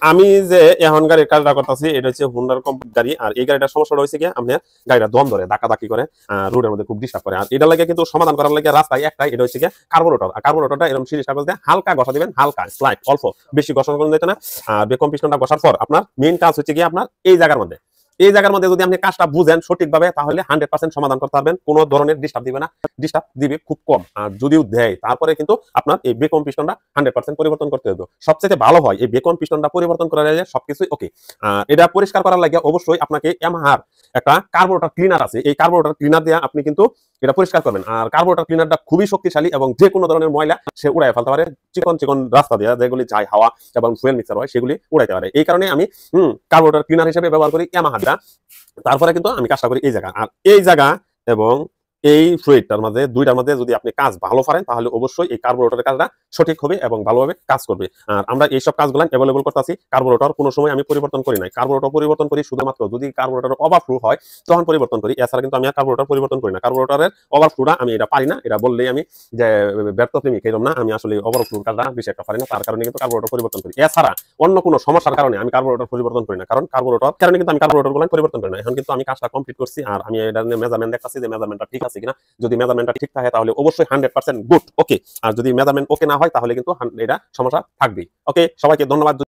আমি যে এখন গাড়ির কাজটা করতেছি এটা হচ্ছে হুন্ডার কোম্পানি গাড়ি। আর এই গাড়িটার সমস্যাটা হয়েছে কি আপনার গাড়িটা দম ধরে ধাক্কাধাক্কি করে রোডের মধ্যে খুব ডিস্টার্ব করে। আর এটা লাগে কিন্তু সমাধান করার লাগে রাস্তায় একটাই, এটা হচ্ছে কি কার্বোরেটর। আর কার্বোরেটরটা এরকম সিরিজ কাগজ দিয়ে হালকা ঘষা দিবেন, হালকা স্লাইড অল্প, বেশি ঘষা করতে যেতে না। আর বেকম পিস্টনটা ঘষার পর আপনার মেইন কাজ হচ্ছে কি আপনার এই জায়গার মধ্যে যদি আপনি কাজটা বুঝেন সঠিকভাবে তাহলে 100% সমাধান করতে পারবেন, কোনো ধরনের ডিস্টার্ব দিবে না, ডিস্টার্ব দিবে খুব কম। আর যদিও দেয় তারপরে কিন্তু আপনার এই বেকম পিস্টনটা 100% পরিবর্তন করতে হবে। সবচেয়ে ভালো হয় এই বেকম পিস্টনটা পরিবর্তন করা যায় সবকিছুই ওকে। এটা পরিষ্কার করার লাগে অবশ্যই আপনাকে ইয়ামাহার একটা কার্বোরেটর ক্লিনার আছে, এই কার্বোরেটর ক্লিনার দিয়ে আপনি কিন্তু এটা পরিষ্কার করবেন। আর কার্বোরেটর ক্লিনারটা খুবই শক্তিশালী এবং যে কোনো ধরনের ময়লা সে উড়াই ফেলতে পারে, চিকন চিকন রাস্তা দিয়ে যেগুলি যায় হাওয়া এবং ফুয়েল মিক্সার হয় সেগুলি উড়াইতে পারে। এই কারণে আমি কার্বোরেটর ক্লিনার হিসেবে ব্যবহার করি ইয়ামাহাটা। তারপরে কিন্তু আমি কাজটা করি এই জায়গা। আর এই জায়গা এবং এই ফ্লুইডটার মাঝে দুইটার মধ্যে যদি আপনি কাজ ভালো পারেন তাহলে অবশ্যই এই কার্বোরেটরের কাজটা সঠিক হবে এবং ভালোভাবে কাজ করবে। আর আমরা এইসব কাজগুলো অ্যাভেলেবল করতেছি। কার্বোরেটর কোনো সময় আমি পরিবর্তন করি নাই, কার্বোরেটর পরিবর্তন করি শুধুমাত্র যদি কার্বোরেটর ওভারফ্লো হয় তখন পরিবর্তন করি, এছাড়া কিন্তু আমি আর কার্বোরেটর পরিবর্তন করি না। কার্বোরেটরের ওভারফ্লোটা আমি এটা পারি না, এটা বললেই আমি যে ব্যর্থ প্রেমিক এরকম না, আমি আসলে ওভারফ্লোর কাজটা বেশি একটা পারি না, তার কারণে কিন্তু কার্বোরেটর পরিবর্তন করি। এছাড়া অন্য কোনো সমস্যার কারণে আমি কার্বোরেটর পরিবর্তন করি না, কারণ কার্বোরেটর কারণে কিন্তু আমি কার্বোরেটর গুলো পরিবর্তন করি না। এখন কিন্তু আমি কাজটা কমপ্লিট করছি আর আমি এটা মেজারমেন্ট দেখতেছি যে মেজারমেন্টটা ঠিক আছে কিনা। যদি মেজারমেন্টটা ঠিক থাকে তাহলে অবশ্যই 100% গুড ওকে। আর যদি মেজারমেন্ট ওকে না হয় তাহলে কিন্তু এটা সমস্যা থাকবেই। ওকে, সবাইকে ধন্যবাদ।